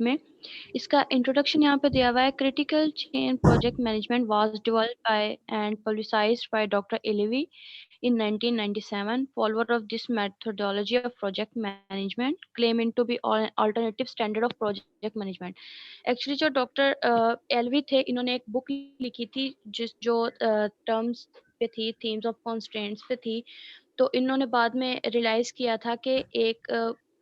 में। इसका इंट्रोडक्शन यहाँ पे दिया हुआ है। Critical chain project management was developed by and publicised by doctor एलेवी in 1997. Follower of this methodology of project management, claiming to be an alternative standard of project management. Actually जो doctor LV थे, इन्होंने एक book लिखी थी जो terms पे थी, थीम्स ऑफ कॉन्स्ट्रेंट्स पे थी। तो इन्होंने बाद में रियलाइज किया था कि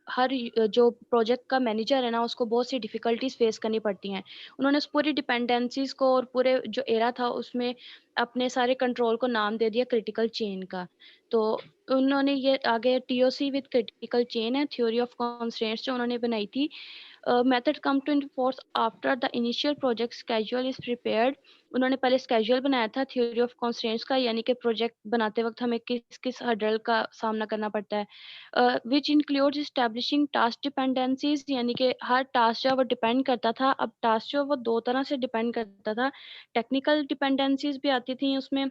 जो प्रोजेक्ट का मैनेजर है ना, उसको बहुत सी डिफिकल्टीज फेस करनी पड़ती हैं। उन्होंने उस पूरी डिपेंडेंसीज को और पूरे जो एरा था उसमें अपने सारे कंट्रोल को नाम दे दिया क्रिटिकल चेन का। तो उन्होंने ये आगे टीओसी विद क्रिटिकल चेन है, थ्योरी ऑफ कॉन्स्ट्रेंट्स, जो उन्होंने बनाई थी। Method come to into force after the initial project schedule is prepared. उन्होंने पहले स्केड्यूल बनाया था थ्योरी ऑफ कॉन्स्ट्रेंट्स का, यानी कि प्रोजेक्ट बनाते वक्त हमें किस किस हर्डल का सामना करना पड़ता है, which includes establishing task dependencies, यानी कि हर टास्क जो वो डिपेंड करता था। अब टास्क जो वो दो तरह से डिपेंड करता था, टेक्निकल डिपेंडेंसीज भी आती थी उसमें,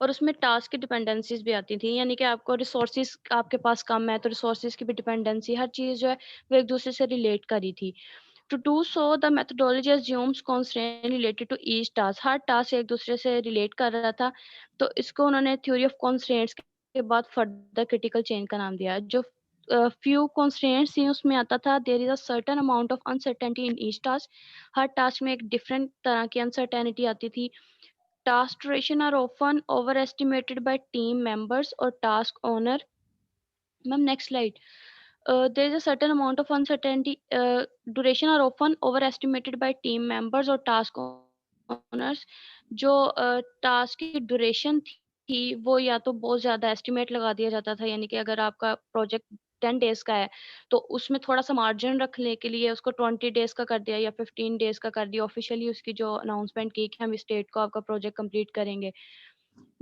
और उसमें टास्क की डिपेंडेंसीज भी आती थी, यानी कि आपको रिसोर्सेज आपके पास कम है तो रिसोर्सेज की भी डिपेंडेंसी, हर चीज़ जो है वो एक दूसरे से रिलेट करी थी। To do so the methodology assumes constraint related to each task, हर टास्क एक दूसरे से रिलेट कर रहा था। तो इसको उन्होंने थ्योरी ऑफ कॉन्स्ट्रेंट्स के बाद फर्दर क्रिटिकल चेन का नाम दिया। जो फ्यू कॉन्स्ट्रेंट्स थी उसमें आता था there is a certain amount of uncertainty in each task, हर टास्क में एक डिफरेंट तरह की अनसर्टेनिटी आती थी। Task duration are often over estimated by team members और task owner. Ma'am next slide. There is a certain amount of uncertainty. Duration are often overestimated by team members or task owners. जो task की duration थी वो या तो बहुत ज़्यादा estimate लगा दिया जाता था, यानी कि अगर आपका प्रोजेक्ट 10 डेज का है तो उसमें थोड़ा सा मार्जिन रखने के लिए उसको 20 डेज का कर दिया या 15 डेज का कर दिया, ऑफिशियली उसकी जो अनाउंसमेंट की कि हम इस डेट को आपका प्रोजेक्ट कंप्लीट करेंगे।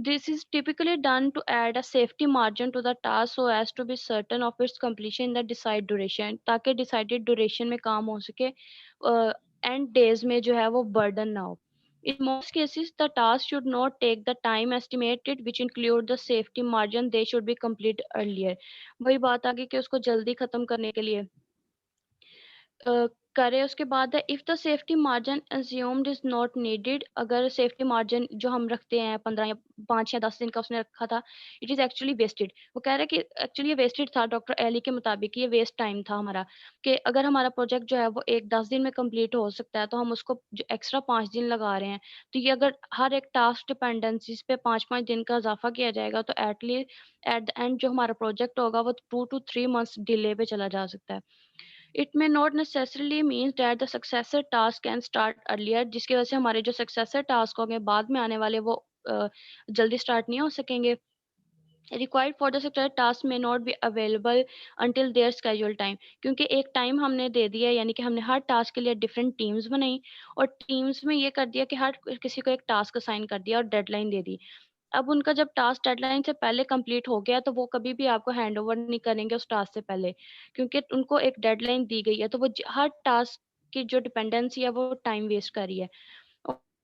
This is typically done to add a safety margin to the task so as to be certain of its completion in the desired duration, ताकि decided duration में काम हो सके, end days में जो है वो burden ना हो। In most cases, the task should not take the time estimated, which include the safety margin. They should be complete earlier. वही बात आ गई कि उसको जल्दी खत्म करने के लिए करें। उसके बाद है if the safety margin assumed is not needed, अगर सेफ्टी मार्जिन जो हम रखते हैं 15 या 5 या 10 दिन का उसने रखा था, इट इज़ एक्चुअली वेस्टेड। वो कह रहा है कि एक्चुअली ये वेस्टेड था, डॉक्टर एली के मुताबिक ये वेस्ट टाइम था हमारा, कि अगर हमारा प्रोजेक्ट जो है वो एक 10 दिन में कंप्लीट हो सकता है तो हम उसको जो एक्स्ट्रा 5 दिन लगा रहे हैं। तो ये अगर हर एक टास्क डिपेंडेंसीज पे 5-5 दिन का इजाफा किया जाएगा तो एट द एंड जो हमारा प्रोजेक्ट होगा वो 2 to 3 months डिले पे चला जा सकता है। It may not necessarily means that the successor task can start earlier, जिसकी वजह से हमारे जो सक्सेसर टास्क होंगे बाद में आने वाले वो जल्दी स्टार्ट नहीं हो सकेंगे। Required for the successor task may not be available until their schedule time, क्योंकि एक टाइम हमने दे दिया, यानी कि हमने हर टास्क के लिए डिफरेंट टीम्स बनाई और टीम्स में ये कर दिया कि हर किसी को एक टास्क असाइन कर दिया और डेडलाइन दे दी। अब उनका जब टास्क डेडलाइन से पहले कंप्लीट हो गया तो वो कभी भी आपको हैंडओवर नहीं करेंगे उस टास्क से पहले, क्योंकि उनको एक डेडलाइन दी गई है। तो वो हर टास्क की जो डिपेंडेंसी है वो टाइम वेस्ट कर रही है।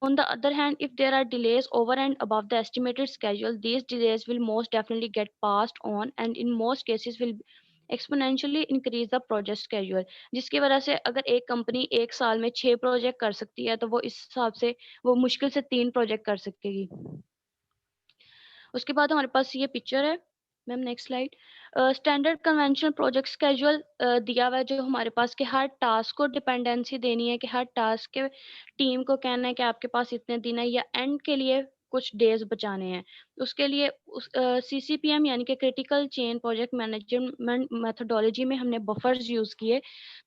On the other hand, if there are delays over and above the estimated schedule, these delays will most definitely get passed on and in most cases will exponentially increase the project schedule, जिसकी वजह से अगर एक company एक साल में 6 project कर सकती है तो वो इस हिसाब से वो मुश्किल से 3 प्रोजेक्ट कर सकेगी। उसके बाद हमारे पास ये पिक्चर है। Ma'am next slide. Standard conventional project schedule दिया हुआ है, जो हमारे पास कि हर टास्क को डिपेंडेंसी देनी है, कि हर टास्क के टीम को कहना है कि आपके पास इतने दिन है या एंड के लिए कुछ डेज बचाने हैं। उसके लिए सीसीपीएम यानी कि critical chain project management methodology में हमने बफर्स यूज़ किए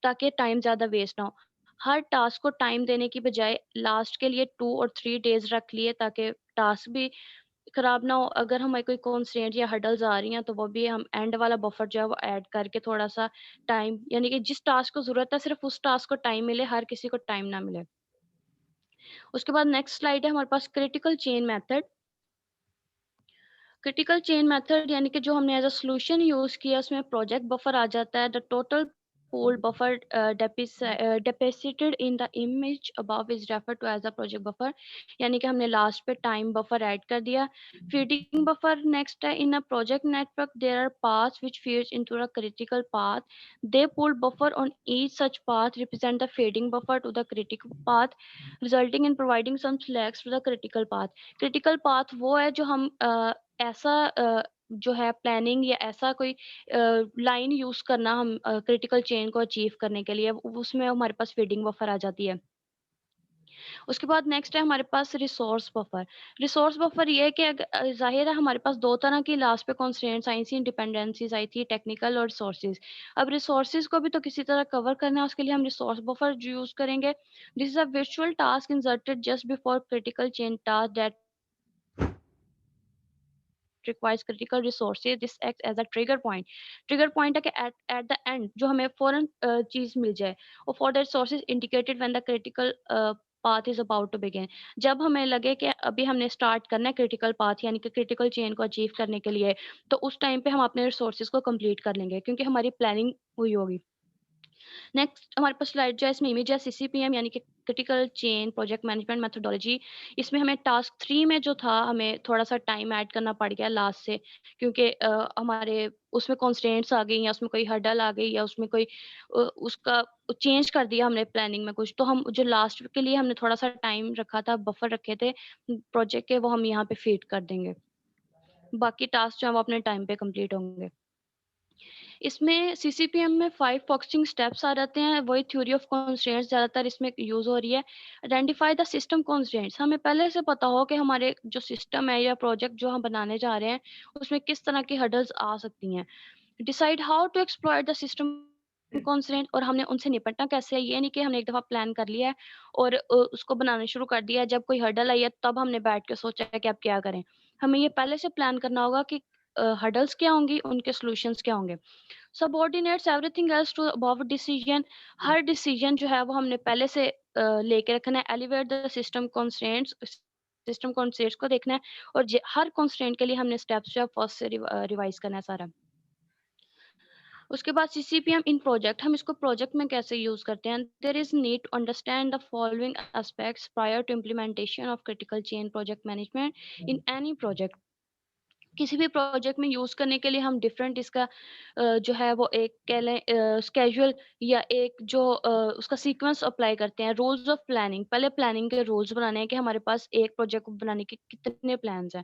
ताकि टाइम ज़्यादा वेस्ट ना हो। हर टास्क को टाइम देने की बजाय लास्ट के लिए 2 और 3 डेज रख लिए ताकि टास्क भी खराब ना हो। अगर हमें कोई कंस्ट्रेंट या हर्डल्स आ रही हैं तो वो भी हम एंड वाला बफर जो है वो ऐड करके थोड़ा-सा टाइम, यानी कि जिस टास्क को ज़रूरत है सिर्फ़ उस टास्क को टाइम मिले, हर किसी को टाइम ना मिले। उसके बाद नेक्स्ट स्लाइड है हमारे पास critical chain method. Critical chain method यानी कि जो हमने एज़ अ सॉल्यूशन यूज़ किया उसमें प्रोजेक्ट बफर आ जाता है। The total pool buffer deposited in the image above is referred to as a project buffer. यानी कि हमने लास्ट पे टाइम बफर ऐड कर दिया. Feeding buffer next है in a project network there are paths which feeds into a critical path. They pool buffer on each such path represent the feeding buffer to the critical path, resulting in providing some slacks to the critical path. Critical path वो है जो हम ऐसा जो है planning या ऐसा कोई लाइन यूज़ करना हम क्रिटिकल चेन को अचीव करने के लिए उसमें हमारे पास फीडिंग बफर आ जाती है. उसके बाद नेक्स्ट है हमारे पास रिसोर्स बफर. रिसोर्स बफर ये है कि ज़ाहिर है हमारे पास 2 तरह की लास्ट पे कंस्ट्रेंट्स आई थी, डिपेंडेंसीज़ आई थी, टेक्निकल और रिसोर्सेज़. अब रिसोर्सेज़ को भी तो किसी तरह कवर करना है, उसके लिए हम रिसोर्स बफर यूज़ करेंगे. This is a virtual task inserted just before critical chain task that requires critical resources. This acts as a trigger point है कि at the end जो हमें फौरन चीज मिल जाए. और for the resources indicated when the critical path is about to begin. जब हमें लगे कि अभी हमने स्टार्ट करना है क्रिटिकल पाथ यानी कि क्रिटिकल चेन को अचीव करने के लिए, तो उस टाइम पे हम अपने रिसोर्सेज को कंप्लीट कर लेंगे क्योंकि हमारी प्लानिंग हुई होगी. नेक्स्ट हमारे पास स्लाइड जो है इसमें इमेज है सीसीपीएम यानी कि critical chain project management methodology. इसमें हमें टास्क 3 में जो था हमें थोड़ा-सा टाइम ऐड करना पड़ गया लास्ट से क्योंकि हमारे उसमें कंस्ट्रेंट्स आ गई या उसमें कोई हर्डल आ गई या उसमें कोई उसका चेंज कर दिया हमने प्लानिंग में कुछ. तो हम जो लास्ट के लिए हमने थोड़ा-सा टाइम रखा था, बफर रखे थे प्रोजेक्ट के, वो हम यहाँ पे फीड कर देंगे. बाकी टास्क जो है वो अपने टाइम पे कंप्लीट होंगे. इसमें सीसीपीएम में 5 फोकसिंग स्टेप्स आ जाते हैं. वही थ्योरी ऑफ कंस्ट्रेंट्स ज़्यादातर इसमें यूज़ हो रही है. Identify the system constraints. हमें पहले से पता हो कि हमारे जो सिस्टम है या प्रोजेक्ट जो हम बनाने जा रहे हैं, उसमें किस तरह की हर्डल्स आ सकती हैं. Decide how to exploit the system constraint. और हमने उनसे निपटना कैसे है. ये नहीं कि हमने एक दफ़ा प्लान कर लिया है और उसको बनाना शुरू कर दिया है. जब कोई हर्डल आई है तब हमने बैठ के सोचा है कि अब क्या करें. हमें ये पहले से प्लान करना होगा कि हर्डल्स क्या होंगी, उनके सॉल्यूशंस क्या होंगे. Subordinates everything else to above decision. हर डिसीजन जो है वो हमने पहले से लेके रखना है. एलिवेट द सिस्टम कंस्ट्रेंट्स को देखना है और हर कंस्ट्रेंट के लिए हमने स्टेप्स जो है फर्स्ट से रिवाइज करना है सारा. उसके बाद सीसीपीएम इन प्रोजेक्ट, हम इसको प्रोजेक्ट में कैसे यूज करते हैं. There is need to understand the following aspects prior to implementation of critical chain project management in any project. किसी भी प्रोजेक्ट में यूज़ करने के लिए हम डिफरेंट इसका जो है वो एक कह लें स्केड्यूल या एक जो उसका सीक्वेंस अप्लाई करते हैं. रूल्स ऑफ प्लानिंग, पहले प्लानिंग के रूल्स बनाने हैं कि हमारे पास एक प्रोजेक्ट को बनाने के कितने प्लान्स हैं.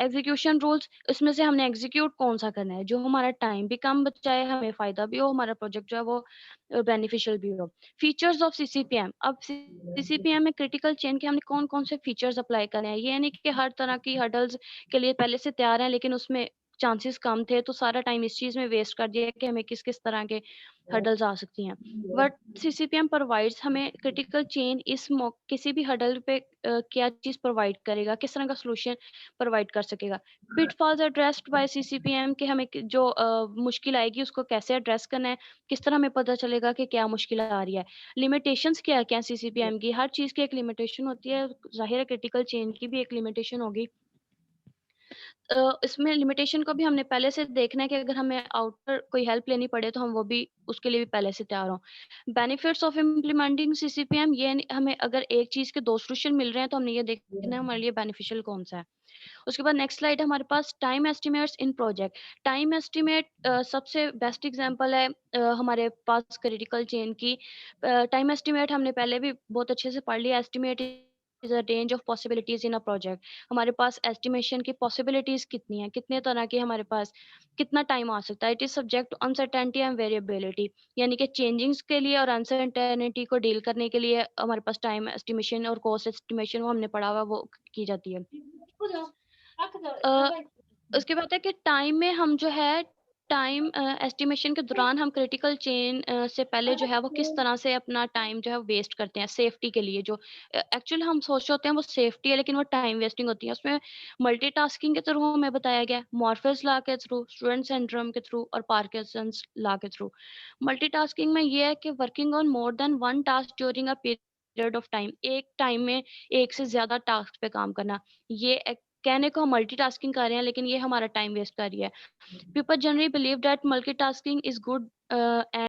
एग्जीक्यूशन रूल्स, इसमें से हमने एग्जीक्यूट कौन सा करना है जो हमारा टाइम भी कम बचाए, हमें फ़ायदा भी हो, हमारा प्रोजेक्ट जो है वो बेनिफिशियल भी हो. Features of CCPM. अब सीसीपीएम में क्रिटिकल चेन के हमने कौन-कौन से फीचर्स अप्लाई करने हैं. ये नहीं कि हर तरह की हर्डल्स के लिए पहले से तैयार हैं लेकिन उसमें चांसेस कम थे तो सारा टाइम इस चीज़ में वेस्ट कर दिया कि हमें किस-किस तरह के हर्डल्स आ सकती हैं. बट सीसीपीएम प्रोवाइड्स हमें क्रिटिकल चेन किसी भी हर्डल पे क्या चीज़ प्रोवाइड करेगा, किस तरह का सॉल्यूशन प्रोवाइड कर सकेगा. पिटफॉल्स एड्रेस्ड बाय सीसीपीएम कि हमें जो मुश्किल आएगी उसको कैसे एड्रेस करना है, किस तरह हमें पता चलेगा कि क्या मुश्किल आ रही है. लिमिटेशंस क्या-क्या हैं सीसीपीएम की. हर चीज़ की एक लिमिटेशन होती है, ज़ाहिर है क्रिटिकल चेन की भी एक लिमिटेशन होगी. इसमें लिमिटेशन को भी हमने पहले से देखना है कि अगर हमें आउटर कोई हेल्प लेनी पड़े तो हम वो भी उसके लिए भी पहले से तैयार हों. बेनिफिट्स ऑफ इम्प्लीमेंटिंग सीसीपीएम, ये हमें अगर एक चीज़ के 2 सॉल्यूशन मिल रहे हैं तो हमने ये देखना है हमारे लिए बेनिफिशियल कौन-सा है. उसके बाद नेक्स्ट स्लाइड है हमारे पास टाइम एस्टिमेट्स इन प्रोजेक्ट. टाइम एस्टिमेट सबसे बेस्ट एग्जांपल है हमारे पास क्रिटिकल चेन की. टाइम एस्टिमेट हमने पहले भी बहुत अच्छे से पढ़ लिया. Estimate is a range of possibilities in a project. हमारे पास एस्टिमेशन की पॉसिबिलिटीज कितनी है, कितने तरह की हमारे पास कितना टाइम आ सकता है. It is subject to uncertainty and variability. यानी कि चेंजिंग्स के लिए और अनसर्टेनिटी को डील करने के लिए हमारे पास टाइम एस्टिमेशन और कॉस्ट एस्टिमेशन वो हमने पढ़ा हुआ वो की जाती है. अ, उसके बाद है कि टाइम में हम जो है टाइम एस्टिमेशन के दौरान हम क्रिटिकल चेन से पहले जो है वो किस तरह से अपना टाइम जो है वेस्ट करते हैं सेफ्टी के लिए. जो एक्चुअल हम सोच रहे होते हैं वो सेफ्टी है लेकिन वो टाइम वेस्टिंग होती है. उसमें मल्टीटास्किंग के थ्रू हमें बताया गया, मॉर्फेस लॉ के थ्रू, स्टूडेंट सिंड्रोम के थ्रू और पार्किंसंस लॉ के थ्रू. मल्टीटास्किंग में ये है कि working on more than one task during a period of time. एक टाइम में एक से ज्यादा टास्क पे काम करना. ये कहने को हम मल्टीटास्किंग कर रहे हैं लेकिन ये हमारा टाइम वेस्ट कर रही है. People generally believe that multitasking is good and